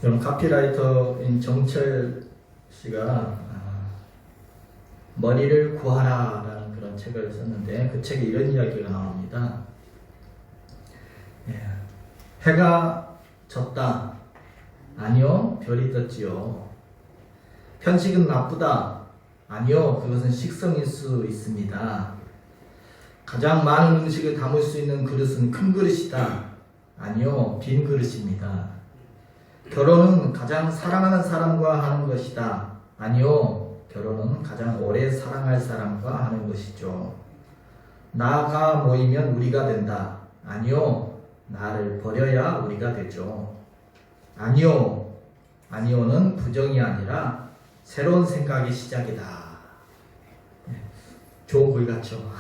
여러분 카피라이터인 정철 씨가 머리를 구하라라는 그런 책을 썼는데 그 책에 이런 이야기가 나옵니다. 해가 졌다. 아니요, 별이 떴지요. 편식은 나쁘다. 아니요, 그것은 식성일 수 있습니다. 가장 많은 음식을 담을 수 있는 그릇은 큰 그릇이다. 아니요, 빈 그릇입니다. 결혼은 가장 사랑하는 사람과 하는 것이다. 아니요, 결혼은 가장 오래 사랑할 사람과 하는 것이죠. 나가 모이면 우리가 된다. 아니요, 나를 버려야 우리가 되죠. 아니요, 아니요는 부정이 아니라 새로운 생각의 시작이다. 좋은 글 같죠.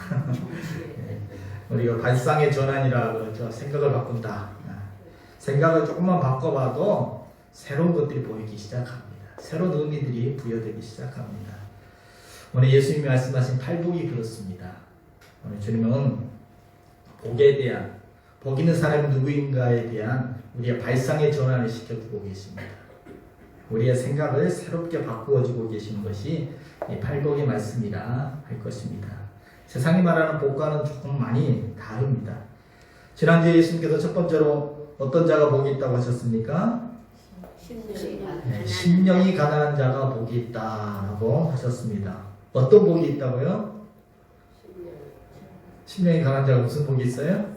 우리가 발상의 전환이라 그러죠. 생각을 바꾼다. 생각을 조금만 바꿔봐도 새로운 것들이 보이기 시작합니다. 새로운 의미들이 부여되기 시작합니다. 오늘 예수님이 말씀하신 팔복이 그렇습니다. 오늘 주님은 복에 대한, 복 있는 사람이 누구인가에 대한 우리의 발상의 전환을 시켜주고 계십니다. 우리의 생각을 새롭게 바꾸어주고 계신 것이 이 팔복의 말씀이라 할 것입니다. 세상이 말하는 복과는 조금 많이 다릅니다. 지난주에 예수님께서 첫 번째로 어떤 자가 복이 있다고 하셨습니까? 심령이 가난한 자가 복이 있다라고 하셨습니다. 어떤 복이 있다고요? 심령이 가난한 자가 무슨 복이 있어요?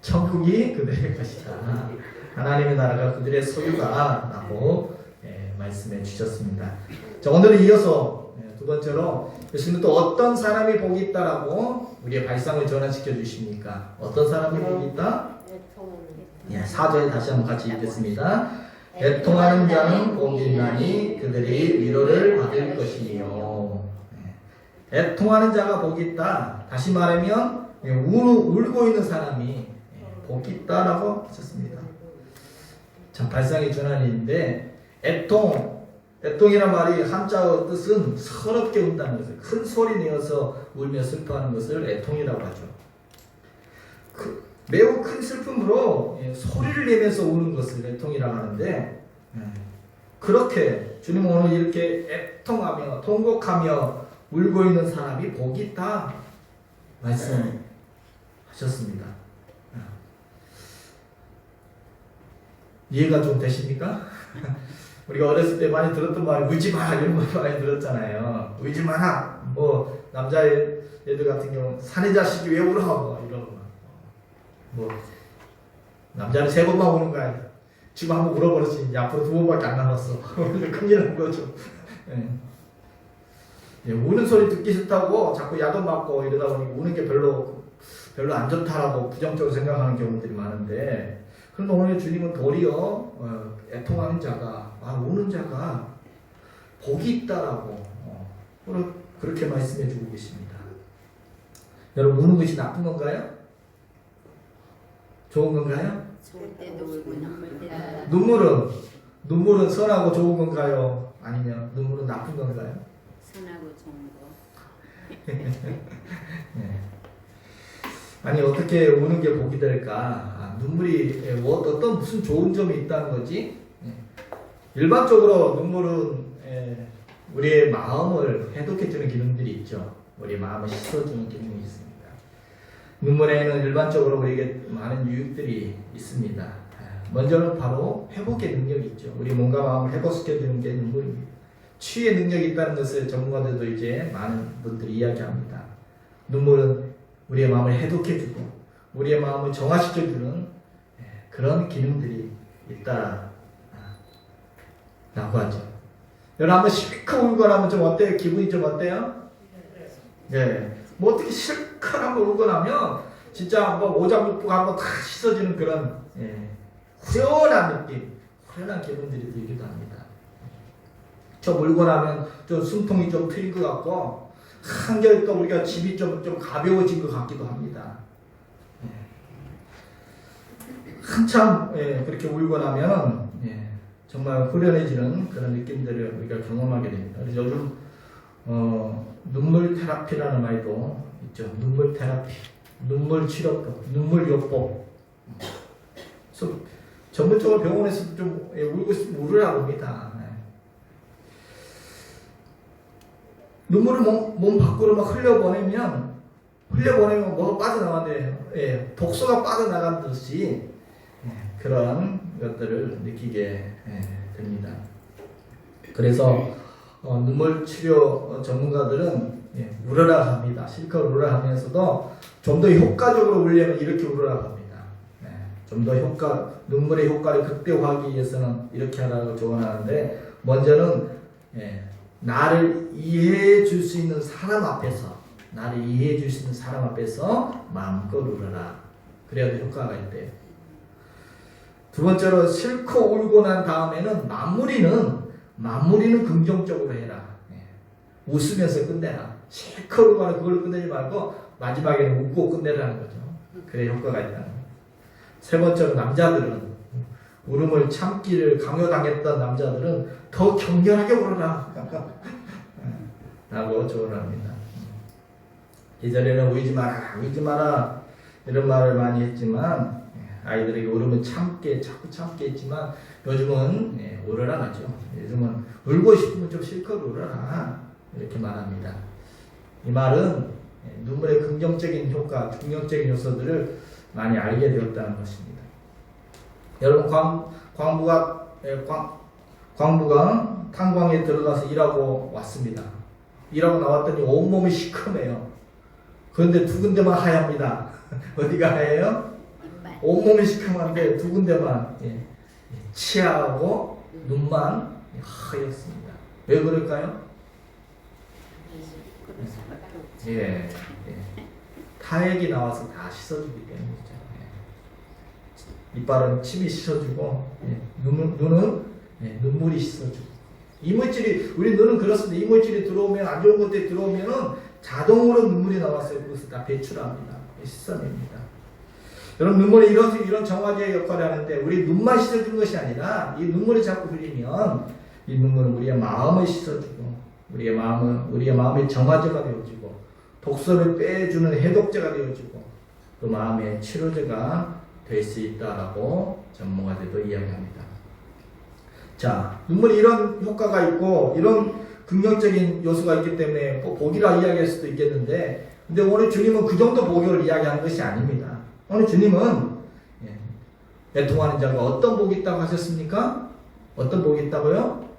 천국이 그들의 것이다. 하나님의 나라가 그들의 소유다 라고 말씀해 주셨습니다. 자, 오늘은 이어서 두 번째로 예수님은 또 어떤 사람이 복이 있다라고 우리의 발상을 전환시켜 주십니까? 어떤 사람이 복이 있다? 4절 다시 한번 같이 읽겠습니다. 애통하는 자는 복이 있나니 그들이 위로를 받을 것이요. 애통하는 자가 복이 있다. 다시 말하면 울고 있는 사람이 복이 있다라고 하셨습니다. 참 발상의 전환인데 애통이란 말이 한자어 뜻은 서럽게 운다는 것을, 큰 소리 내어서 울며 슬퍼하는 것을 애통이라고 하죠. 매우 큰 슬픔으로 소리를 내면서 우는 것을 애통이라고 하는데, 그렇게 주님은 오늘 이렇게 애통하며 통곡하며 울고 있는 사람이 복이 있다 말씀하셨습니다. 이해가 좀 되십니까? 우리가 어렸을 때 많이 들었던 말, 울지 마 이런 말 많이 들었잖아요. 울지 마라. 뭐 남자애들 같은 경우 사내 자식이 왜 울어? 뭐 이런 거. 뭐 남자는 3번만 우는 거야. 지금 한번 울어버렸지. 앞으로 2번밖에 안 남았어. 큰일 난 거죠. 우는 소리 듣기 싫다고 자꾸 야단 맞고 이러다 보니 우는 게 별로 안 좋다라고 부정적으로 생각하는 경우들이 많은데, 그런데 오늘 주님은 도리어 애통하는 자가, 우는 자가 복이 있다라고 그렇게 말씀해 주고 계십니다. 여러분, 우는 것이 나쁜 건가요? 좋은 건가요? 좋을 때도 울고 눈물 눈물은 선하고 좋은 건가요? 아니면 눈물은 나쁜 건가요? 선하고 좋은 거. 네. 아니, 어떻게 우는 게 복이 될까? 눈물이 어떤 무슨 좋은 점이 있다는 거지? 일반적으로 눈물은 우리의 마음을 해독해주는 기능들이 있죠. 우리의 마음을 씻어주는 기능이 있습니다. 눈물에는 일반적으로 우리에게 많은 유익들이 있습니다. 먼저는 바로 회복의 능력이 있죠. 우리 몸과 마음을 회복시켜주는 게 눈물입니다. 치유의 능력이 있다는 것을 전문가들도 이제 많은 분들이 이야기합니다. 눈물은 우리의 마음을 해독해주고 우리의 마음을 정화시켜주는 그런 기능들이 있다라고 하죠. 여러분, 한번 실컷 울고 나면 좀 어때요? 기분이 좀 어때요? 네. 뭐 어떻게 실컷 한번 울고 나면 진짜 한번 오장육부가 한번 다 씻어지는 그런 후련한 느낌, 후련한 기분들이 들기도 합니다. 좀 울고 나면 좀 숨통이 좀 트인 것 같고 한결 또 우리가 집이 좀 가벼워진 것 같기도 합니다. 한참 그렇게 울고 나면 정말 후련해지는 그런 느낌들을 우리가 경험하게 됩니다. 그래서 요즘 눈물 테라피라는 말도 있죠. 눈물 테라피, 눈물 치료법, 눈물 요법. 전문적으로 병원에서도 좀 울고 있으면 울으라고 합니다. 눈물을 몸 밖으로 막 흘려보내면 뭐가 빠져나가는데 독소가 빠져나간 듯이 그런 것들을 느끼게 됩니다. 그래서 눈물 치료 전문가들은 울으라 합니다. 실컷 울으라 하면서도 좀 더 효과적으로 울려면 이렇게 울으라 합니다. 좀 더 눈물의 효과를 극대화하기 위해서는 이렇게 하라고 조언하는데, 먼저는 나를 이해해 줄 수 있는 사람 앞에서 마음껏 울어라. 그래야 효과가 있대요. 두 번째로 실컷 울고 난 다음에는 마무리는 긍정적으로 해라. 웃으면서 끝내라. 실컷 울고 하는 그걸 끝내지 말고 마지막에는 웃고 끝내라는 거죠. 그래야 효과가 있다는 거예요. 세 번째로 남자들은 울음을 참기를 강요당했던 남자들은 더 격렬하게 울어라 라고 조언을 합니다. 예전에는 울지 마라 이런 말을 많이 했지만 아이들에게 울음을 자꾸 참게 했지만 요즘은 울어라 하죠. 요즘은 울고 싶으면 좀 실컷 울어라 이렇게 말합니다. 이 말은 눈물의 긍정적인 효과, 긍정적인 요소들을 많이 알게 되었다는 것입니다. 여러분 광부가 탄광에 들어가서 일하고 왔습니다. 일하고 나왔더니 온몸이 시커매요. 그런데 두 군데만 하얗습니다. 어디가 하얘요? 온몸이 시커먼데 두 군데만 치아하고 눈만 하얗습니다. 왜 그럴까요? 타액이 나와서 다 씻어주기 때문이죠. 이빨은 침이 씻어주고 눈은 눈물이 씻어주고, 이물질이, 우리 눈은 그렇습니다. 이물질이 들어오면, 안 좋은 것들이 들어오면은 자동으로 눈물이 나왔어요. 그것을 다 배출합니다. 씻어냅니다. 여러분, 눈물이 이런 정화제의 역할을 하는데, 우리 눈만 씻어주는 것이 아니라 이 눈물이 자꾸 흘리면 이 눈물은 우리의 마음을 씻어주고, 우리의 마음의 정화제가 되어지고, 독소를 빼주는 해독제가 되어지고, 또 마음의 치료제가 될 수 있다라고 전문가들도 이야기합니다. 자, 눈물이 이런 효과가 있고 이런 긍정적인 요소가 있기 때문에 꼭 복이라 이야기할 수도 있겠는데, 근데 오늘 주님은 그 정도 복을 이야기하는 것이 아닙니다. 오늘 주님은 애통하는 자가 어떤 복이 있다고 하셨습니까? 어떤 복이 있다고요?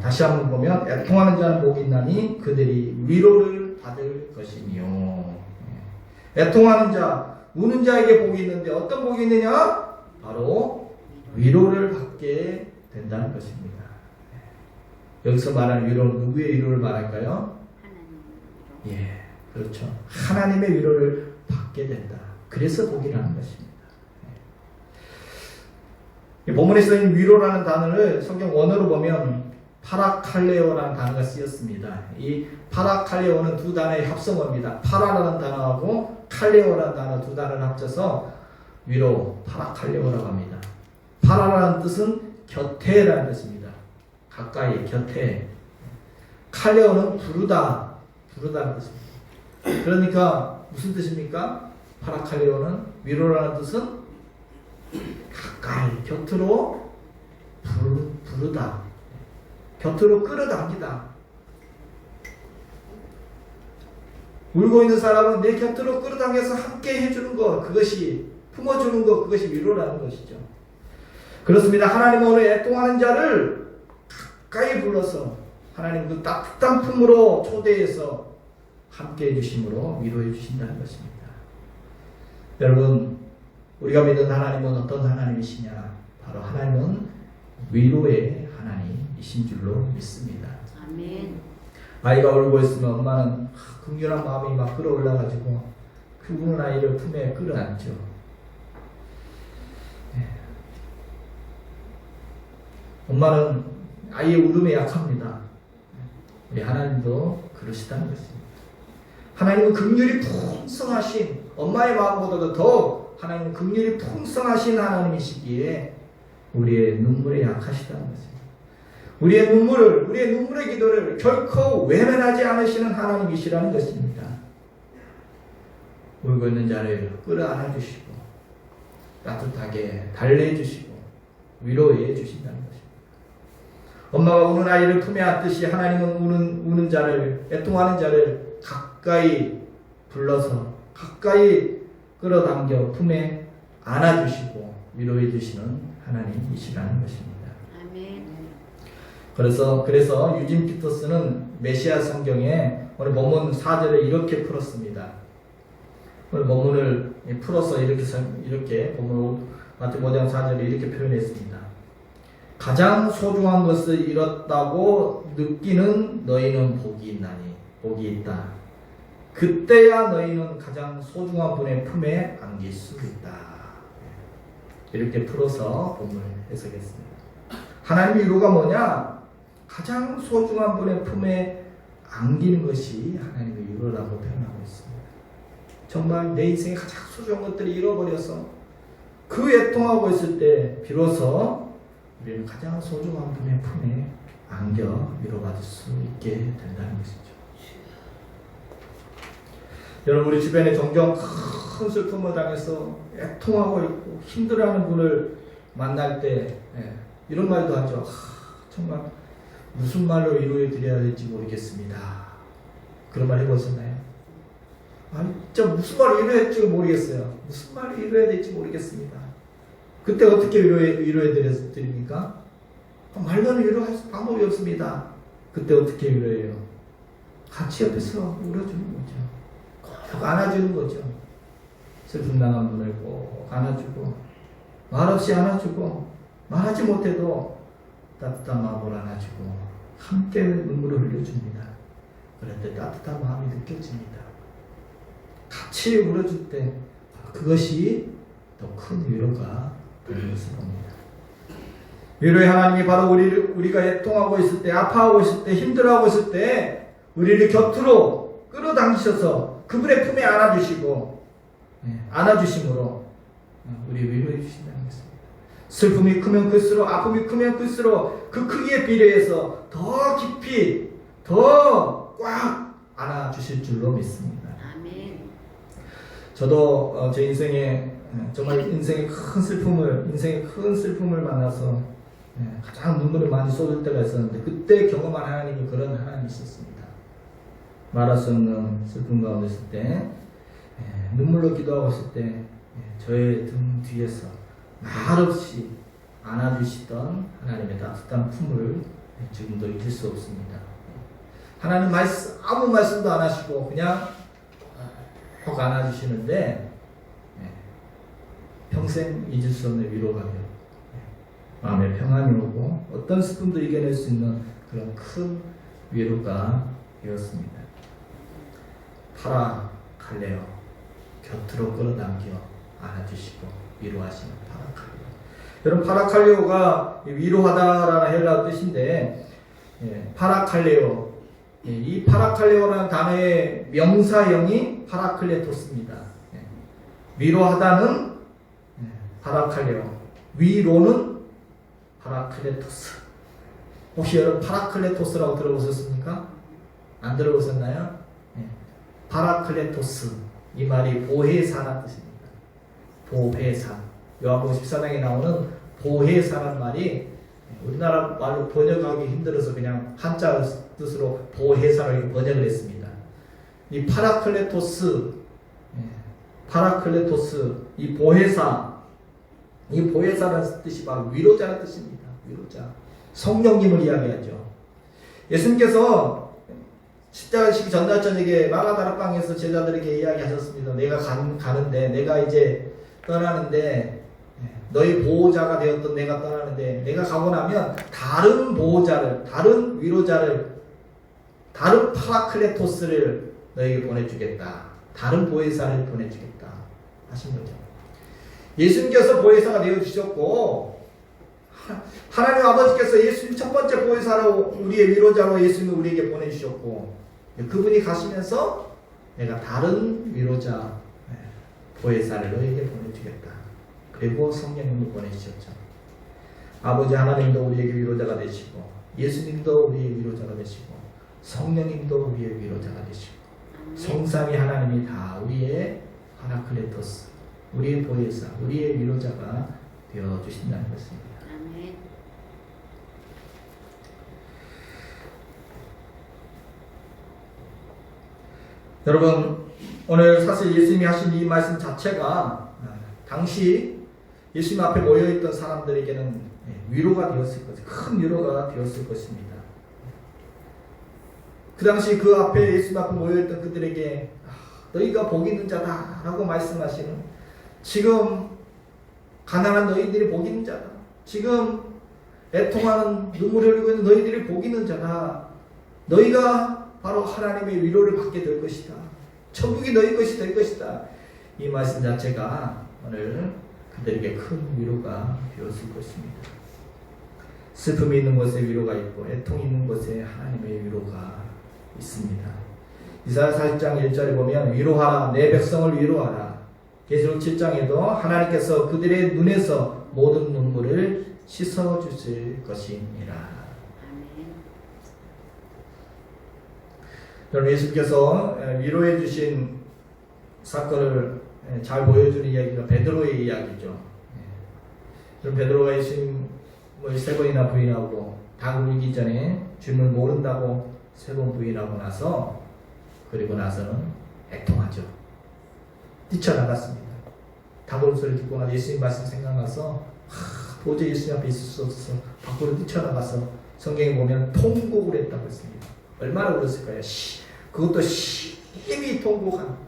다시 한번 보면, 애통하는 자는 복이 있나니 그들이 위로를 받을 것이니요. 애통하는 자, 우는 자에게 복이 있는데 어떤 복이 있느냐? 바로 위로를 받게 된다는 것입니다. 여기서 말하는 위로는 누구의 위로를 말할까요? 그렇죠. 하나님의 위로를 받게 된다. 그래서 복이라는 것입니다. 이 본문에 쓰인 위로라는 단어를 성경 원어로 보면 파라칼레오라는 단어가 쓰였습니다. 이 파라칼레오는 두 단어의 합성어입니다. 파라라는 단어하고 칼레오라는 단어 두 단어를 합쳐서 위로, 파라칼레오라고 합니다. 파라라는 뜻은 곁에라는 뜻입니다. 가까이, 곁에. 칼레오는 부르다는 뜻입니다. 그러니까 무슨 뜻입니까? 파라칼레오는 위로라는 뜻은 가까이, 곁으로 부르다, 곁으로 끌어당기다. 울고 있는 사람은 내 곁으로 끌어당겨서 함께 해주는 것, 그것이 품어주는 것, 그것이 위로라는 것이죠. 그렇습니다. 하나님은 오늘 애통하는 자를 가까이 불러서 하나님 그 따뜻한 품으로 초대해서 함께 해주심으로 위로해 주신다는 것입니다. 여러분, 우리가 믿는 하나님은 어떤 하나님이시냐? 바로 하나님은 위로의 하나님이신 줄로 믿습니다. 아멘. 아이가 울고 있으면 엄마는 긍휼한 마음이 막 끌어올라가지고 그 우는 아이를 품에 끌어안죠. 엄마는 아이의 울음에 약합니다. 우리 하나님도 그러시다는 것입니다. 하나님은 긍휼이 풍성하신, 엄마의 마음보다도 더 하나님은 긍휼이 풍성하신 하나님이시기에 우리의 눈물에 약하시다는 것입니다. 우리의 눈물의 기도를 결코 외면하지 않으시는 하나님이시라는 것입니다. 울고 있는 자를 끌어안아 주시고 따뜻하게 달래주시고 위로해 주신다는 것입니다. 엄마가 우는 아이를 품에 안듯이 하나님은 우는 자를, 애통하는 자를 가까이 불러서 가까이 끌어당겨 품에 안아주시고 위로해 주시는 하나님이시라는 것입니다. 아멘. 그래서 유진 피터스는 메시아 성경에 오늘 본문 4절을 이렇게 풀었습니다. 오늘 본문을 풀어서 이렇게 본문 마태복음 5장 4절을 이렇게 표현했습니다. 가장 소중한 것을 잃었다고 느끼는 너희는 복이 있다. 그때야 너희는 가장 소중한 분의 품에 안길 수 있다. 이렇게 풀어서 본문을 해석했습니다. 하나님의 위로가 뭐냐? 가장 소중한 분의 품에 안기는 것이 하나님의 위로라고 표현하고 있습니다. 정말 내 인생에 가장 소중한 것들을 잃어버려서 그 애통하고 있을 때 비로소 우리는 가장 소중한 분의 품에 안겨 위로받을 수 있게 된다는 것이죠. 여러분, 우리 주변에 종종 큰 슬픔을 당해서 애통하고 있고 힘들어하는 분을 만날 때 이런 말도 하죠. 정말 무슨 말로 위로해 드려야 될지 모르겠습니다. 그런 말 해보셨나요? 진짜 무슨 말로 위로해야 될지 모르겠어요. 무슨 말로 위로해야 될지 모르겠습니다. 그때 어떻게 위로해 드립니까? 말로는 위로할 방법이 없습니다. 그때 어떻게 위로해요? 같이 옆에서 울어주는 거죠. 꼭 안아주는 거죠. 슬픔 당한 분을 꼭 안아주고, 말없이 안아주고, 말하지 못해도 따뜻한 마음으로 안아주고, 함께 눈물을 흘려줍니다. 그럴 때 따뜻한 마음이 느껴집니다. 같이 울어줄 때 그것이 더 큰 위로가 되는 것을 봅니다. 위로의 하나님이 바로 우리가 애통하고 있을 때, 아파하고 있을 때, 힘들어하고 있을 때 우리를 곁으로 끌어당기셔서 그분의 품에 안아주시고 안아주심으로 우리 위로해 주신다는 것입니다. 슬픔이 크면 클수록, 아픔이 크면 클수록 그 크기에 비례해서 더 깊이, 더 꽉 안아주실 줄로 믿습니다. 아멘. 저도 제 인생에 정말 인생의 큰 슬픔을 만나서 가장 눈물을 많이 쏟을 때가 있었는데, 그때 경험한 하나님이 그런 하나님이셨습니다. 말할 수 없는 슬픔 가운데 있을 때, 눈물로 기도하고 있을 때 저의 등 뒤에서 말없이 안아주시던 하나님의 따뜻한 품을 지금도 잊을 수 없습니다. 하나님 아무 말씀도 안 하시고 그냥 꼭 안아주시는데 평생 잊을 수 없는 위로가 되고 마음에 평안이 오고 어떤 슬픔도 이겨낼 수 있는 그런 큰 위로가 되었습니다. 파라칼레오, 곁으로 끌어당겨 안아주시고 위로하시는 파라칼레오. 여러분, 파라칼레오가 위로하다라는 헬라어 뜻인데, 파라칼레오, 이 파라칼레오라는 단어의 명사형이 파라클레토스입니다. 위로하다는 파라칼레오, 위로는 파라클레토스. 혹시 여러분 파라클레토스라고 들어보셨습니까? 안 들어보셨나요? 파라클레토스, 이 말이 보혜사라는 뜻입니다. 보혜사. 요한복음 14장에 나오는 보혜사라는 말이 우리나라 말로 번역하기 힘들어서 그냥 한자 뜻으로 보혜사로 이렇게 번역을 했습니다. 이 파라클레토스, 이 보혜사, 이 보혜사라는 뜻이 바로 위로자라는 뜻입니다. 위로자. 성령님을 이야기하죠. 예수님께서 십자가 지기 전날 저녁에 마가다락방에서 제자들에게 이야기하셨습니다. 내가 가는데, 내가 이제 떠나는데, 너희 보호자가 되었던 내가 떠나는데, 내가 가고 나면 다른 보호자를, 다른 위로자를, 다른 파라클레토스를 너에게 보내주겠다. 다른 보혜사를 보내주겠다 하신 거죠. 예수님께서 보혜사가 되어주셨고, 하나님 아버지께서 예수님 첫 번째 보혜사로, 우리의 위로자로 예수님을 우리에게 보내주셨고, 그분이 가시면서 내가 다른 위로자, 보혜사를 너에게 보내주겠다. 그리고 성령님을 보내주셨죠. 아버지 하나님도 우리에게 위로자가 되시고, 예수님도 우리의 위로자가 되시고, 성령님도 우리의 위로자가 되시고, 성삼위 하나님이 다 우리의 파라클레토스, 우리의 보혜사, 우리의 위로자가 되어 주신다는 것입니다. 아멘. 여러분, 오늘 사실 예수님이 하신 이 말씀 자체가 당시 예수님 앞에 모여있던 사람들에게는 위로가 되었을 것입니다. 큰 위로가 되었을 것입니다. 그 당시 그 앞에 예수님 앞에 모여있던 그들에게 너희가 복 있는 자다 라고 말씀하시는, 지금 가난한 너희들이 복 있는 자다, 지금 애통하는 눈물을 흘리고 있는 너희들이 복 있는 자다, 너희가 바로 하나님의 위로를 받게 될 것이다, 천국이 너희 것이 될 것이다, 이 말씀 자체가 오늘 그들에게 큰 위로가 되었을 것입니다. 슬픔이 있는 곳에 위로가 있고 애통이 있는 곳에 하나님의 위로가 있습니다. 이사야 40장 1절에 보면 위로하라, 내 백성을 위로하라. 계시록 7장에도 하나님께서 그들의 눈에서 모든 눈물을 씻어 주실 것이니라. 아멘. 여러분, 예수께서 위로해 주신 사건을 잘 보여주는 이야기가 베드로의 이야기죠. 그럼 베드로가 예수님을 3번이나 부인하고 닭 울기 전에 주님을 모른다고 3번 부인하고 나서, 그리고 나서는 애통하죠. 뛰쳐나갔습니다. 닭 우는 소리 듣고 나서 예수님 말씀 생각나서 도저히 예수님 앞에 있을 수 없어서 밖으로 뛰쳐나가서 성경에 보면 통곡을 했다고 했습니다. 얼마나 울었을까요? 그것도 심히 통곡했습니다.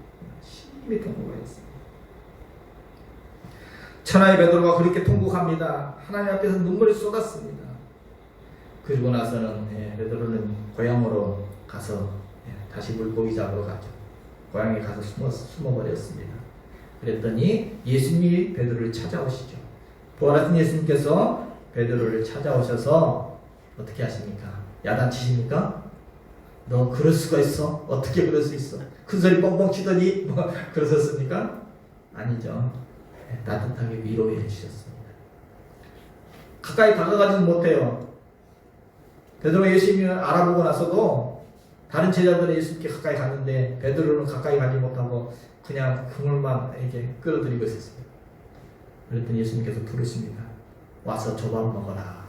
천하의 베드로가 그렇게 통곡합니다. 하나님 앞에서 눈물을 쏟았습니다. 그리고 나서는 베드로는 고향으로 가서 다시 물고기 잡으러 가죠. 고향에 가서 숨어버렸습니다. 그랬더니 예수님이 베드로를 찾아오시죠. 부활하신 예수님께서 베드로를 찾아오셔서 어떻게 하십니까? 야단치십니까? 너 그럴 수가 있어? 어떻게 그럴 수 있어? 큰 소리 뻥뻥 치더니 뭐 그러셨습니까? 아니죠. 따뜻하게 위로해 주셨습니다. 가까이 다가가지는 못해요. 베드로가 예수님을 알아보고 나서도 다른 제자들은 예수님께 가까이 갔는데 베드로는 가까이 가지 못하고 그냥 그물만 이렇게 끌어들이고 있었어요. 그랬더니 예수님께서 부르십니다. 와서 조밥 먹어라.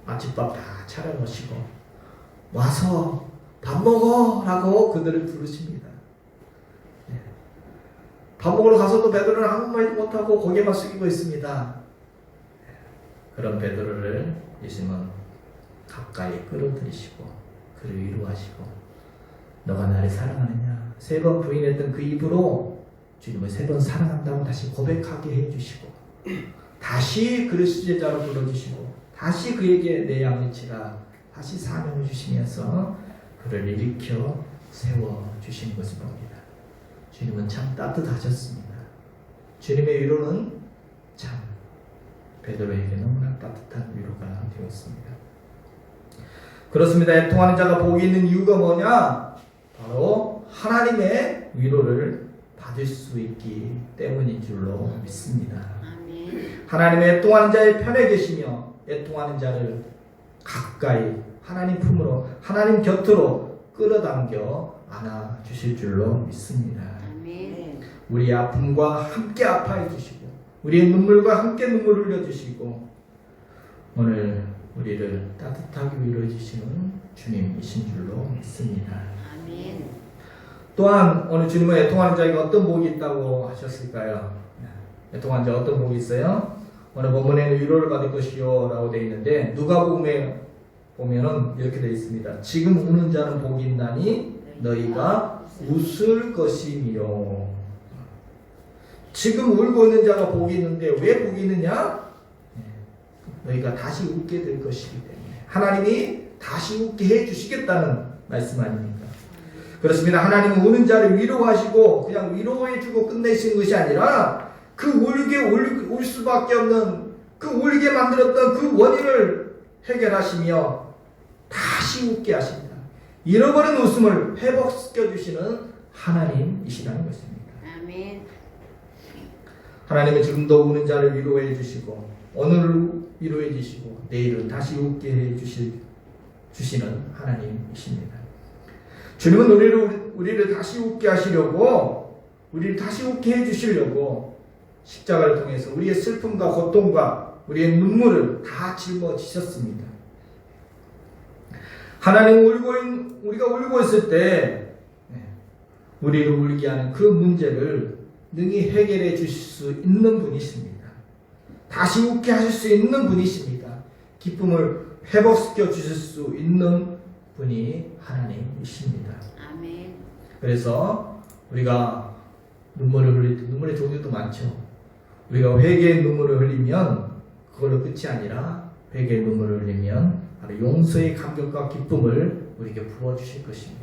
아침밥 다 차려놓으시고 와서 밥 먹어 라고 그들을 부르십니다. 밥 먹으러 가서도 베드로는 아무 말도 못하고 고개만 숙이고 있습니다. 그런 베드로를 예수님은 가까이 끌어들이시고 그를 위로하시고, 너가 나를 사랑하느냐? 3번 부인했던 그 입으로 주님을 3번 사랑한다고 다시 고백하게 해주시고, 다시 그를 수제자로 불러주시고, 다시 그에게 내 양을 치라 다시 사명을 주시면서 그를 일으켜 세워주시는 것을 봅니다. 주님은 참 따뜻하셨습니다. 주님의 위로는 참 베드로에게 너무나 따뜻한 위로가 되었습니다. 그렇습니다. 애통하는 자가 복이 있는 이유가 뭐냐? 바로 하나님의 위로를 받을 수 있기 때문인 줄로 믿습니다. 아멘. 하나님의 애통하는 자의 편에 계시며 애통하는 자를 가까이 하나님 품으로, 하나님 곁으로 끌어당겨 안아주실 줄로 믿습니다. 아멘. 우리의 아픔과 함께 아파해 주시고 우리의 눈물과 함께 눈물을 흘려주시고 오늘 우리를 따뜻하게 위로해 주시는 주님이신 줄로 믿습니다. 아멘. 또한 오늘 주님은 애통하는 자에게 어떤 복이 있다고 하셨을까요? 애통하는 자 어떤 복이 있어요? 오늘 본문에는 위로를 받을 것이요 라고 되어 있는데 누가복음에 보면은 이렇게 되어 있습니다. 지금 우는 자는 복이 있나니 너희가 웃을 것이니요. 지금 울고 있는 자가 복이 있는데 왜 복이 있느냐? 너희가 다시 웃게 될 것이기 때문에 하나님이 다시 웃게 해주시겠다는 말씀 아닙니까? 그렇습니다. 하나님은 우는 자를 위로하시고 그냥 위로해주고 끝내신 것이 아니라 그 울 수밖에 없는 그 울게 만들었던 그 원인을 해결하시며 다시 웃게 하십니다. 잃어버린 웃음을 회복시켜주시는 하나님이시라는 것입니다. 아멘. 하나님은 지금도 우는 자를 위로해 주시고 오늘을 위로해 주시고 내일은 다시 웃게 해 주시는 하나님이십니다. 주님은 우리를 다시 웃게 하시려고 우리를 다시 웃게 해주시려고 십자가를 통해서 우리의 슬픔과 고통과 우리의 눈물을 다 짊어지셨습니다. 하나님 우리가 울고 있을 때 우리를 울게 하는 그 문제를 능히 해결해 주실 수 있는 분이십니다. 다시 웃게 하실 수 있는 분이십니다. 기쁨을 회복시켜 주실 수 있는 분이 하나님이십니다. 아멘. 그래서 우리가 눈물을 흘릴 때 눈물의 종류도 많죠. 우리가 회개의 눈물을 흘리면 그걸로 끝이 아니라 회개의 눈물을 흘리면 바로 용서의 감격과 기쁨을 우리에게 부어주실 것입니다.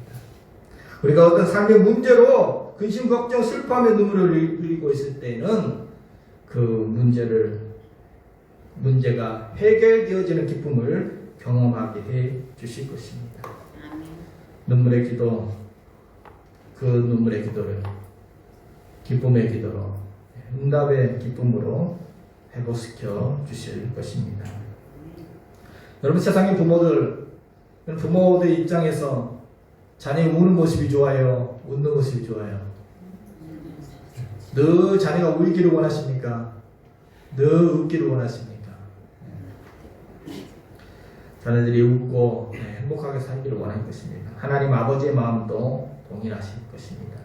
우리가 어떤 삶의 문제로 근심, 걱정, 슬퍼하며 눈물을 흘리고 있을 때는 그 문제가 해결되어지는 기쁨을 경험하게 해 주실 것입니다. 아멘. 눈물의 기도, 그 눈물의 기도를 기쁨의 기도로, 응답의 기쁨으로 회복시켜 주실 것입니다. 여러분, 세상의 부모들 입장에서 자녀이 우는 모습이 좋아요? 웃는 모습이 좋아요? 늘 자녀가 울기를 원하십니까? 늘 웃기를 원하십니까? 자녀들이 웃고 행복하게 살기를 원할 것입니다. 하나님 아버지의 마음도 동일하실 것입니다.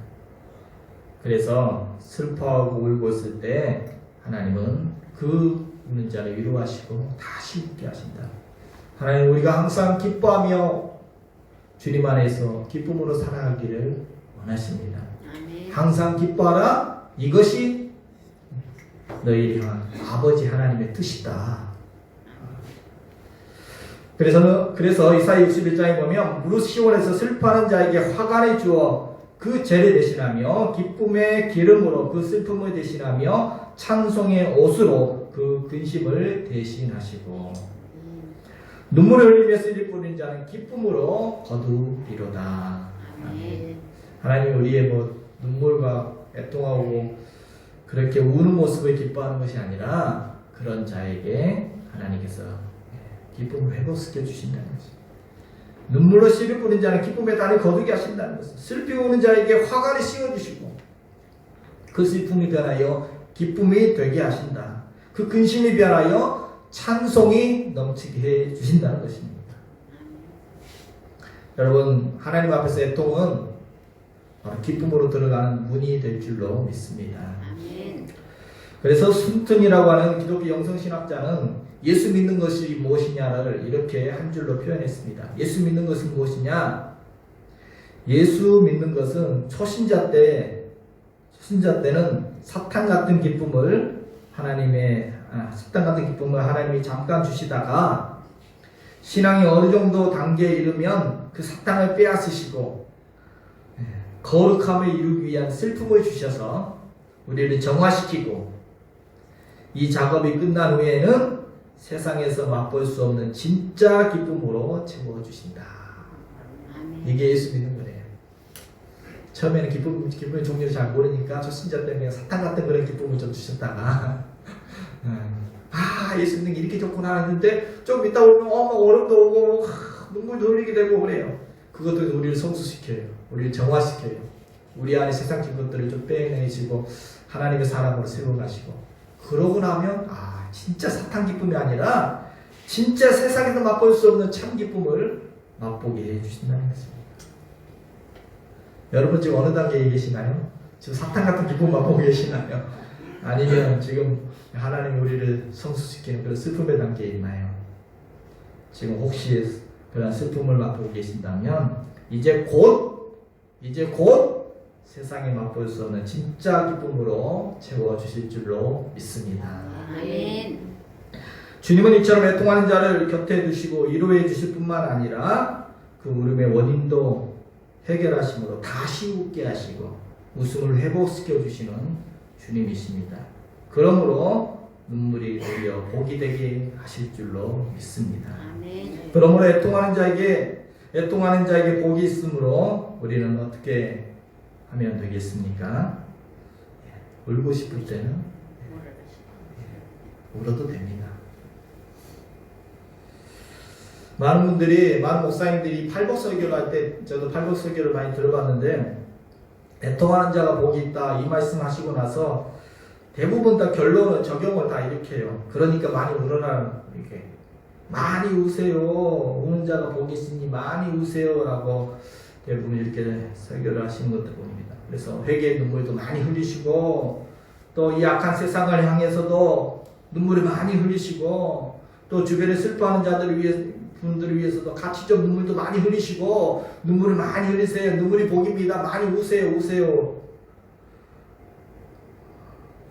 그래서 슬퍼하고 울고 있을 때 하나님은 그 우는 자를 위로하시고 다시 웃게 하신다. 하나님, 우리가 항상 기뻐하며 주님 안에서 기쁨으로 살아가기를 원하십니다. 아멘. 항상 기뻐하라. 이것이 너희를 향한 아버지 하나님의 뜻이다. 그래서 이사야 61장에 보면 무릇 시온에서 슬퍼하는 자에게 화관을 주어 그 죄를 대신하며 기쁨의 기름으로 그 슬픔을 대신하며 찬송의 옷으로 그 근심을 대신하시고 눈물을 흘리며 쓰릴 뿌린 자는 기쁨으로 거두리로다. 아멘. 하나님, 우리의 눈물과 애통하고 그렇게 우는 모습을 기뻐하는 것이 아니라 그런 자에게 하나님께서 기쁨을 회복시켜 주신다는 것입니다. 눈물로 씨를 뿌린 자는 기쁨의 단을 거두게 하신다는 것입니다. 슬피 우는 자에게 화관을 씌워주시고 그 슬픔이 변하여 기쁨이 되게 하신다. 그 근심이 변하여 찬송이 넘치게 해 주신다는 것입니다. 여러분, 하나님 앞에서 애통은 바로 기쁨으로 들어가는 문이 될 줄로 믿습니다. 아멘. 그래서 순튼이라고 하는 기독교 영성신학자는 예수 믿는 것이 무엇이냐를 이렇게 한 줄로 표현했습니다. 예수 믿는 것이 무엇이냐? 예수 믿는 것은 초신자 때는 사탄 같은 기쁨을 하나님이 잠깐 주시다가 신앙이 어느 정도 단계에 이르면 그 사탄을 빼앗으시고 거룩함을 이루기 위한 슬픔을 주셔서 우리를 정화시키고 이 작업이 끝난 후에는 세상에서 맛볼 수 없는 진짜 기쁨으로 채워주신다. 아멘. 이게 예수 믿는 거예요. 처음에는 기쁨의 종류를 잘 모르니까 초신자 때문에 사탄 같은 그런 기쁨을 좀 주셨다가 예수 믿는 게 이렇게 좋구나 했는데 좀 이따 오면 어렵도 오고 눈물도 흘리게 되고 그래요. 그것도 우리를 성수시켜요. 우리를 정화시켜요. 우리 안에 세상적인 것들을 좀 빼내시고 하나님의 사람으로 세워가시고 그러고 나면 진짜 사탄 기쁨이 아니라 진짜 세상에서 맛볼 수 없는 참 기쁨을 맛보게 해주신다는 것입니다. 여러분 지금 어느 단계에 계시나요? 지금 사탄 같은 기쁨 맛보고 계시나요? 아니면 지금 하나님이 우리를 성수시키는 그런 슬픔의 단계에 있나요? 지금 혹시 그런 슬픔을 맛보고 계신다면 이제 곧 세상에 맛볼 수 없는 진짜 기쁨으로 채워주실 줄로 믿습니다. 아멘. 주님은 이처럼 애통하는 자를 곁에 두시고 위로해 주실 뿐만 아니라 그 울음의 원인도 해결하심으로 다시 웃게 하시고 웃음을 회복시켜 주시는 주님이십니다. 그러므로 눈물이 오히려 복이 되게 하실 줄로 믿습니다. 아멘. 그러므로 애통하는 자에게 복이 있으므로 우리는 어떻게 하면 되겠습니까? 울고 싶을 때는 울어도 됩니다. 많은 목사님들이 팔복설교를 할 때, 저도 팔복설교를 많이 들어봤는데, 애통하는 자가 복이 있다 이 말씀하시고 나서 대부분 다 결론은 적용을 다 이렇게 해요. 그러니까 많이 울어라 이렇게 많이 우세요. 우는 자가 복이 있으니 많이 우세요라고 대부분 이렇게 설교를 하시는 것도 봅니다. 그래서 회개의 눈물도 많이 흘리시고 또 이 악한 세상을 향해서도 눈물을 많이 흘리시고 또 주변에 슬퍼하는 분들을 위해서도 같이 좀 눈물도 많이 흘리시고 눈물을 많이 흘리세요. 눈물이 복입니다. 많이 우세요.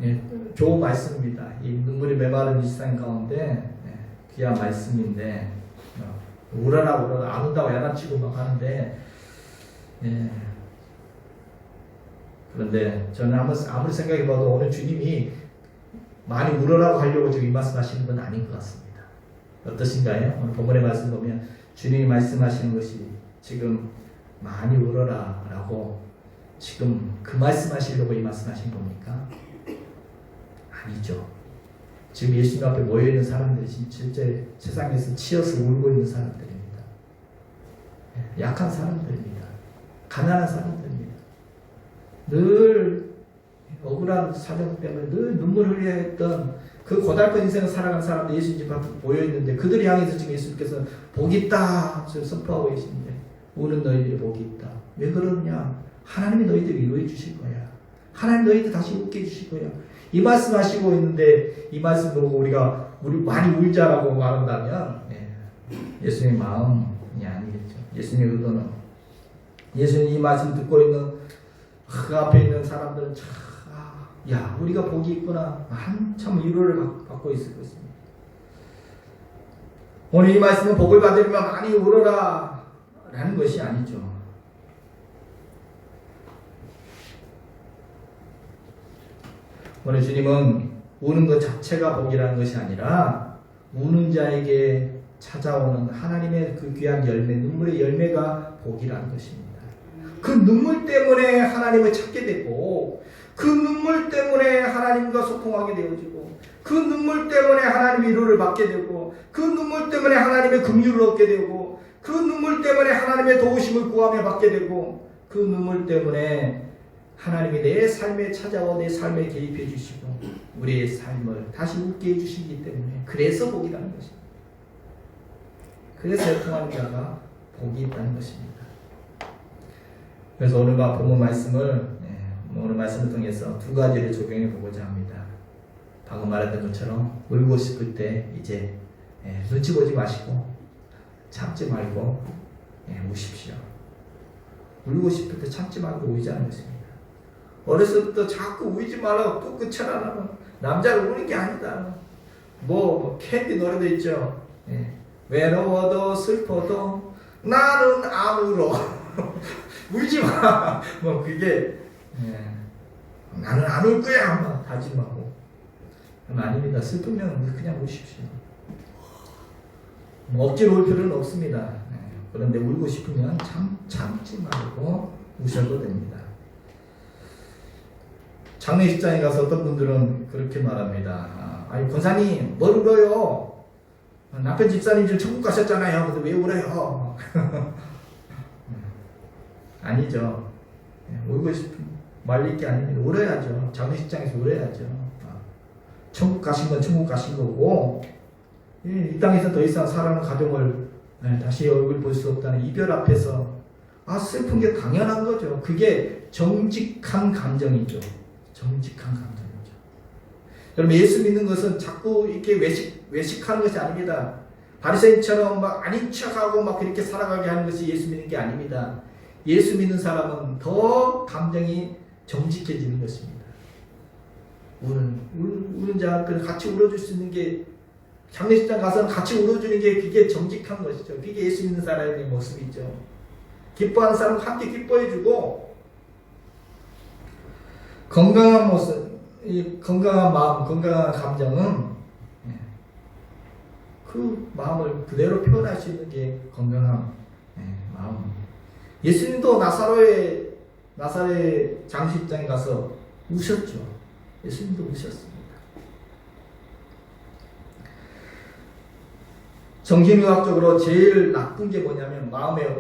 예, 좋은 말씀입니다. 이 눈물이 메마른 이 세상 가운데 귀한 말씀인데 울어라 안 운다고 야단치고 막 하는데 그런데 저는 아무리 생각해봐도 오늘 주님이 많이 울어라고 하려고 지금 이 말씀하시는 건 아닌 것 같습니다. 어떠신가요? 오늘 본문의 말씀 보면 주님이 말씀하시는 것이 지금 많이 울어라 라고 지금 그 말씀하시려고 이 말씀하신 겁니까? 아니죠. 지금 예수님 앞에 모여있는 사람들이 실제 세상에서 치여서 울고 있는 사람들입니다. 약한 사람들입니다. 가난한 사람들입니다. 늘 억울한 사정 때문에 늘 눈물 흘려야 했던 그 고달픈 인생을 살아간 사람들 예수님 앞에 모여있는데 그들을 향해서 지금 예수님께서 복이 있다 선포하고 계시는데 우는 너희들이 복이 있다. 왜 그러느냐? 하나님이 너희들을 위로해 주실 거야. 하나님 너희들 다시 웃게 해주실 거야. 이 말씀 하시고 있는데 이 말씀 보고 우리 많이 울자라고 말한다면 예수님의 마음이 아니겠죠. 예수님의 의도는 예수님 이 말씀 듣고 있는 그 앞에 있는 사람들은 참 우리가 복이 있구나 한참 위로를 받고 있을 것입니다. 오늘 이 말씀은 복을 받으려면 많이 울어라 라는 것이 아니죠. 오늘 주님은 우는 것 자체가 복이라는 것이 아니라 우는 자에게 찾아오는 하나님의 그 귀한 열매, 눈물의 열매가 복이라는 것입니다. 그 눈물 때문에 하나님을 찾게 되고 그 눈물 때문에 하나님과 소통하게 되어지고 그 눈물 때문에 하나님의 위로를 받게 되고 그 눈물 때문에 하나님의 긍휼을 얻게 되고 그 눈물 때문에 하나님의 도우심을 구하며 받게 되고 그 눈물 때문에 하나님이 내 삶에 찾아와 내 삶에 개입해 주시고 우리의 삶을 다시 웃게 해주시기 때문에 그래서 복이라는 것입니다. 그래서 애통하는 자가 복이 있다는 것입니다. 그래서 오늘 본문 말씀을 오늘 말씀을 통해서 두 가지를 적용해 보고자 합니다. 방금 말했던 것처럼 울고 싶을 때 이제 눈치 보지 마시고 참지 말고 우십시오. 울고 싶을 때 참지 말고 우이자는 것입니다. 어렸을 때부터 자꾸 우이지 말라고 또 끝쳐라는 남자를 우는 게 아니다. 캔디 노래도 있죠. 외로워도 슬퍼도 나는 안 울어. 울지 마. 그게 나는 안 울 거야. 다짐하고. 아닙니다. 슬프면 그냥 우십시오. 억지로 울 필요는 없습니다. 그런데 울고 싶으면 참지 말고 우셔도 됩니다. 장례식장에 가서 어떤 분들은 그렇게 말합니다. 아니 권사님 뭘 울어요? 남편 집사님 지금 천국 가셨잖아요. 그래서 왜 울어요? 아니죠. 울고 싶은 말릴 게 아닙니다. 울어야죠. 장례식장에서 울어야죠. 천국 가신 건 천국 가신 거고 이 땅에서 더 이상 사랑하는 가정을 다시 얼굴 볼 수 없다는 이별 앞에서 슬픈 게 당연한 거죠. 그게 정직한 감정이죠. 정직한 감정이죠. 여러분 예수 믿는 것은 자꾸 이렇게 외식하는 것이 아닙니다. 바리새인처럼 막 아닌 척하고 막 그렇게 살아가게 하는 것이 예수 믿는 게 아닙니다. 예수 믿는 사람은 더 감정이 정직해지는 것입니다. 우는 자한테 같이 울어줄 수 있는 게 장례식장 가서는 같이 울어주는 게 그게 정직한 것이죠. 그게 예수 믿는 사람의 모습이죠. 기뻐하는 사람은 함께 기뻐해주고 건강한 모습, 이 건강한 마음, 건강한 감정은 그 마음을 그대로 표현할 수 있는 게 건강한 마음. 예수님도 나사렛 장례식장에 가서 우셨죠. 예수님도 우셨습니다. 정신의학적으로 제일 나쁜 게 뭐냐면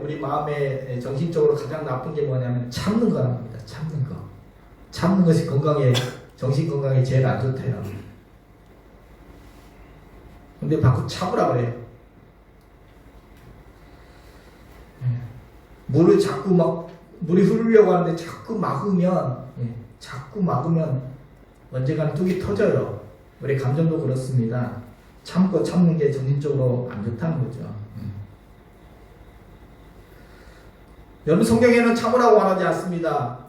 우리 마음에 정신적으로 가장 나쁜 게 뭐냐면 참는 거랍니다. 참는 거. 참는 것이 정신 건강에 제일 안 좋대요. 근데 자꾸 참으라 그래요. 물이 흐르려고 하는데 자꾸 막으면 언젠가는 뚝이 터져요. 우리 감정도 그렇습니다. 참는 게 정신적으로 안 좋다는 거죠. 여러분 성경에는 참으라고 말하지 않습니다.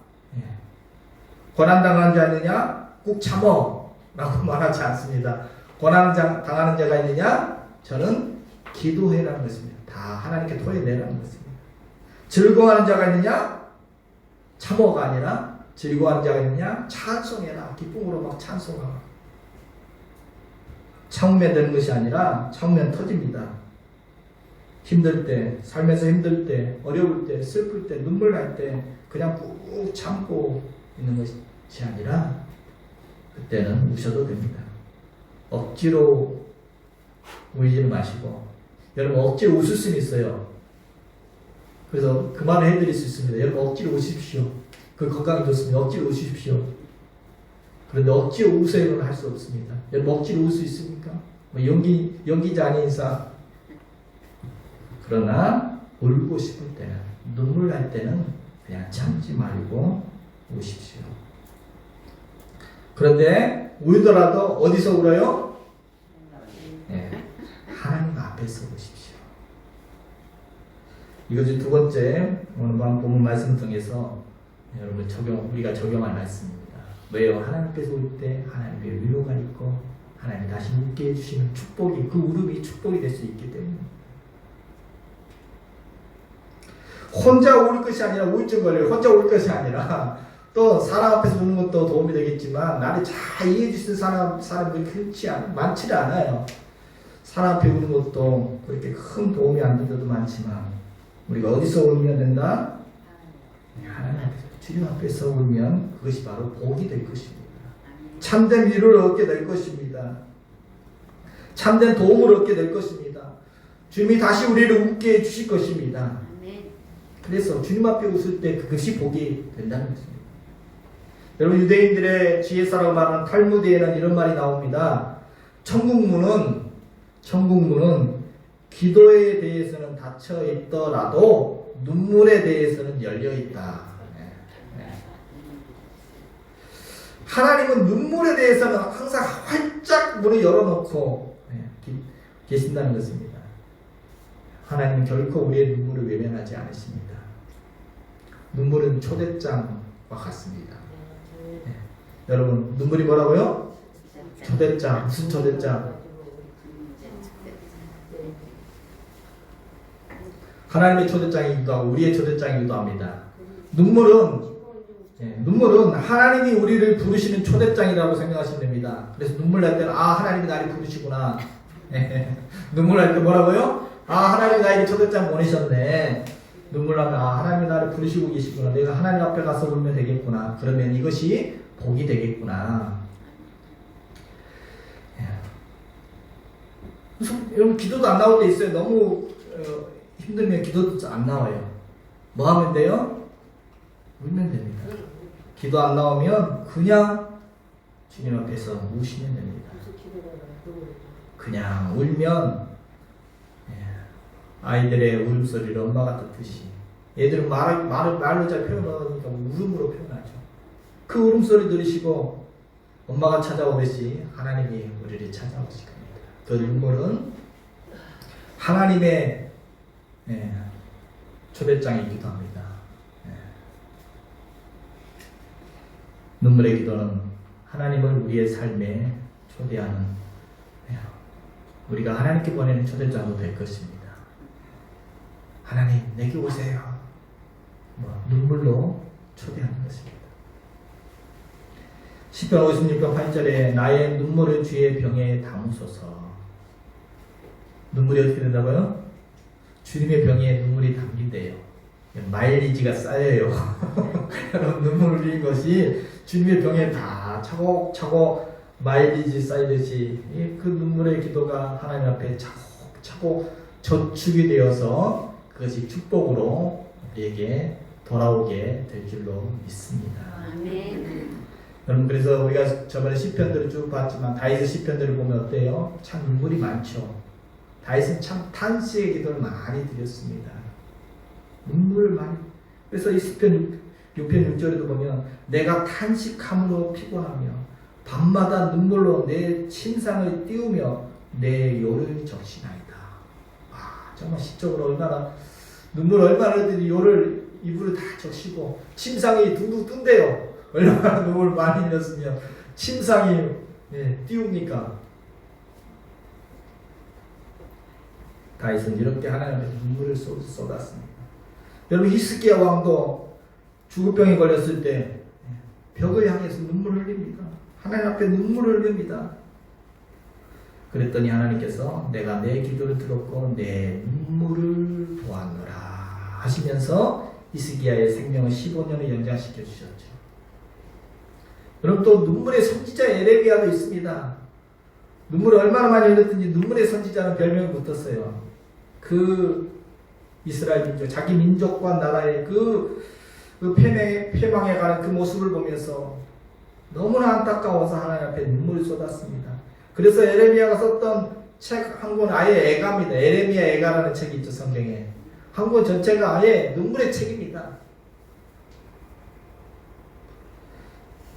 고난당하는 자 있느냐? 꼭 참어 라고 말하지 않습니다. 고난당하는 자가 있느냐? 저는 기도해라는 것입니다. 다 하나님께 토해내라는 것입니다. 즐거워하는 자가 있느냐? 참어가 아니라 즐거워하는 자가 있느냐? 찬송해라. 기쁨으로 막 찬송하라. 참으면 되는 것이 아니라 참으면 터집니다. 힘들 때, 삶에서 힘들 때, 어려울 때, 슬플 때, 눈물 날 때 그냥 꾹 참고 있는 것이 아니라 그때는 우셔도 됩니다. 억지로 울지는 마시고, 여러분 억지로 웃을 수는 있어요. 그래서 그 말을 해드릴 수 있습니다. 여러분 억지로 웃으십시오. 그 건강이 좋습니다. 억지로 웃으십시오. 그런데 억지로 웃어요는 할 수 없습니다. 여러분 억지로 웃을 수 있습니까? 연기자 아닌 이상. 그러나 울고 싶을 때는, 눈물 날 때는 그냥 참지 말고 우십시오. 그런데 울더라도 어디서 울어요? 하나님 앞에서 우십시오. 이것이 두 번째 오늘 밤 본문 말씀 통해서 여러분 우리가 적용할 말씀입니다. 왜요? 하나님께서 울 때 하나님의 위로가 있고 하나님이 다시 웃게 해주시는 축복이, 그 울음이 축복이 될 수 있기 때문에 혼자 울 것이 아니라 우울증 걸려요. 혼자 울 것이 아니라 또 사람 앞에서 우는 것도 도움이 되겠지만 나를 잘 이해해 주시는 사람들이 많지 않아요. 사람 앞에 우는 것도 그렇게 큰 도움이 안 된 데도 많지만 우리가 어디서 울면 된다? 하나님 앞에서, 주님 앞에서 울면 그것이 바로 복이 될 것입니다. 참된 위로를 얻게 될 것입니다. 참된 도움을 얻게 될 것입니다. 주님이 다시 우리를 웃게 해주실 것입니다. 그래서 주님 앞에 웃을 때 그것이 복이 된다는 것입니다. 여러분 유대인들의 지혜사라고 말하는 탈무드에는 이런 말이 나옵니다. 천국문은 기도에 대해서는 닫혀 있더라도 눈물에 대해서는 열려 있다. 하나님은 눈물에 대해서는 항상 활짝 문을 열어놓고 계신다는 것입니다. 하나님은 결코 우리의 눈물을 외면하지 않으십니다. 눈물은 초대장과 같습니다. 여러분 눈물이 뭐라고요? 초대장. 무슨 초대장? 하나님의 초대장이기도 하고 우리의 초대장이기도 합니다. 눈물은 하나님이 우리를 부르시는 초대장이라고 생각하시면 됩니다. 그래서 눈물 날 때는 하나님이 나를 부르시구나. 눈물 날 때 뭐라고요? 하나님이 나에게 초대장 보내셨네. 눈물 나면 하나님이 나를 부르시고 계시구나. 내가 하나님 앞에 가서 울면 되겠구나. 그러면 이것이 복이 되겠구나. 여러분 기도도 안 나올 때 있어요. 너무 힘들면 기도도 안 나와요. 뭐 하면 돼요? 울면 됩니다. 기도 안 나오면 그냥 주님 앞에서 우시면 됩니다. 그냥 울면 아이들의 울음소리를 엄마가 듣듯이, 애들은 말로 잘 표현하니까 울음으로 표현하죠. 그 울음소리 들으시고 엄마가 찾아오듯이 하나님이 우리를 찾아오실 겁니다. 그 눈물은 하나님의 초대장이기도 합니다. 눈물의 기도는 하나님을 우리의 삶에 초대하는, 우리가 하나님께 보내는 초대장도 될 것입니다. 하나님 내게 오세요. 눈물로 초대하는 것입니다. 시편 56편 8절에 나의 눈물을 주의 병에 담으소서. 눈물이 어떻게 된다고요? 주님의 병에 눈물이 담긴대요. 마일리지가 쌓여요. 여러분 눈물 흘린 것이 주님의 병에 다 차곡차곡 마일리지 쌓이듯이 그 눈물의 기도가 하나님 앞에 차곡 차고 저축이 되어서 그것이 축복으로 우리에게 돌아오게 될 줄로 믿습니다. 아멘. 여러분, 그래서 우리가 저번에 시편들을 쭉 봤지만 다윗의 시편들을 보면 어때요? 참 눈물이 많죠. 다윗은 참 탄식의 기도를 많이 드렸습니다. 눈물을 많이. 그래서 이 시편 6편 6절에도 보면 내가 탄식함으로 피곤하며 밤마다 눈물로 내 침상을 띄우며 내 요를 적시나이다. 아, 정말 시적으로 얼마나 눈물 얼마나 흘리더니 요를 이불을 다 적시고 침상이 둥둥 뜬대요. 얼마나 눈물 많이 흘렸으면 침상이 띄웁니까? 다윗은 이렇게 하나님 앞에 눈물을 쏟았습니다. 여러분, 히스기야 왕도 죽을병에 걸렸을 때 벽을 향해서 눈물을 흘립니다. 하나님 앞에 눈물을 흘립니다. 그랬더니 하나님께서 내가 내 기도를 들었고 내 눈물을 보았노라 하시면서 히스기야의 생명을 15년을 연장시켜 주셨죠. 여러분, 또 눈물의 선지자 에레미야도 있습니다. 눈물을 얼마나 많이 흘렸든지 눈물의 선지자는 별명이 붙었어요. 그 이스라엘 민족, 자기 민족과 나라의 그 패망해 가는 그 모습을 보면서 너무나 안타까워서 하나님 앞에 눈물을 쏟았습니다. 그래서 에레미야가 썼던 책 한 권 아예 애가입니다. 에레미야 애가라는 책이 있죠, 성경에. 한 권 전체가 아예 눈물의 책입니다.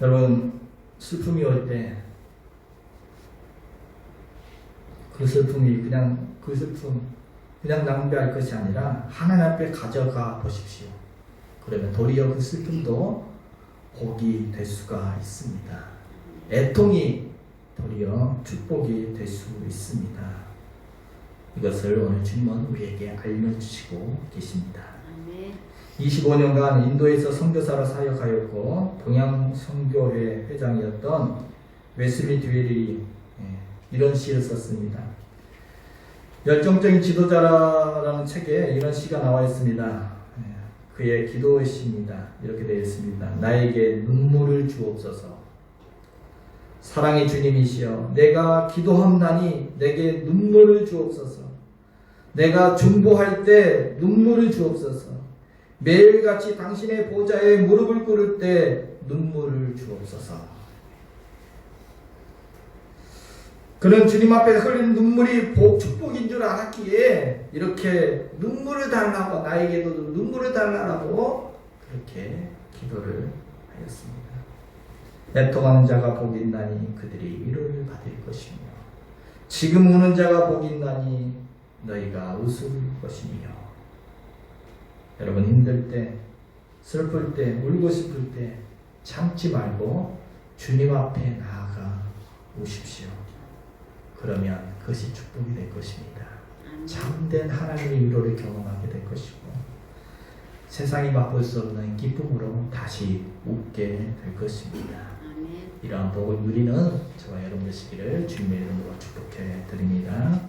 여러분, 슬픔이 올 때 그 슬픔이 그냥 낭비할 것이 아니라 하나님 앞에 가져가 보십시오. 그러면 도리어 그 슬픔도 복이 될 수가 있습니다. 애통이 도리어 축복이 될 수 있습니다. 이것을 오늘 주님은 우리에게 알려주시고 계십니다. 아멘. 25년간 인도에서 선교사로 사역하였고 동양 선교회 회장이었던 웨슬리 듀웰이 이런 시를 썼습니다. 열정적인 지도자라는 책에 이런 시가 나와 있습니다. 그의 기도의 시입니다. 이렇게 되어 있습니다. 나에게 눈물을 주옵소서. 사랑의 주님이시여, 내가 기도함나니 내게 눈물을 주옵소서. 내가 중보할 때 눈물을 주옵소서. 매일같이 당신의 보좌에 무릎을 꿇을 때 눈물을 주옵소서. 그는 주님 앞에 흘린 눈물이 축복인 줄 알았기에 이렇게 눈물을 달라고, 나에게도 눈물을 달라고 그렇게 기도를 하였습니다. 애통하는 자가 복이 있나니 그들이 위로를 받을 것이며 지금 우는 자가 복이 있나니 너희가 웃을 것이며. 여러분, 힘들 때, 슬플 때, 울고 싶을 때 참지 말고 주님 앞에 나아가 오십시오. 그러면 그것이 축복이 될 것입니다. 참된 하나님의 위로를 경험하게 될 것이고 세상이 맛볼 수 없는 기쁨으로 다시 웃게 될 것입니다. 아멘. 이러한 복을 누리는 저와 여러분 되시기를 주님의 이름으로 축복해 드립니다.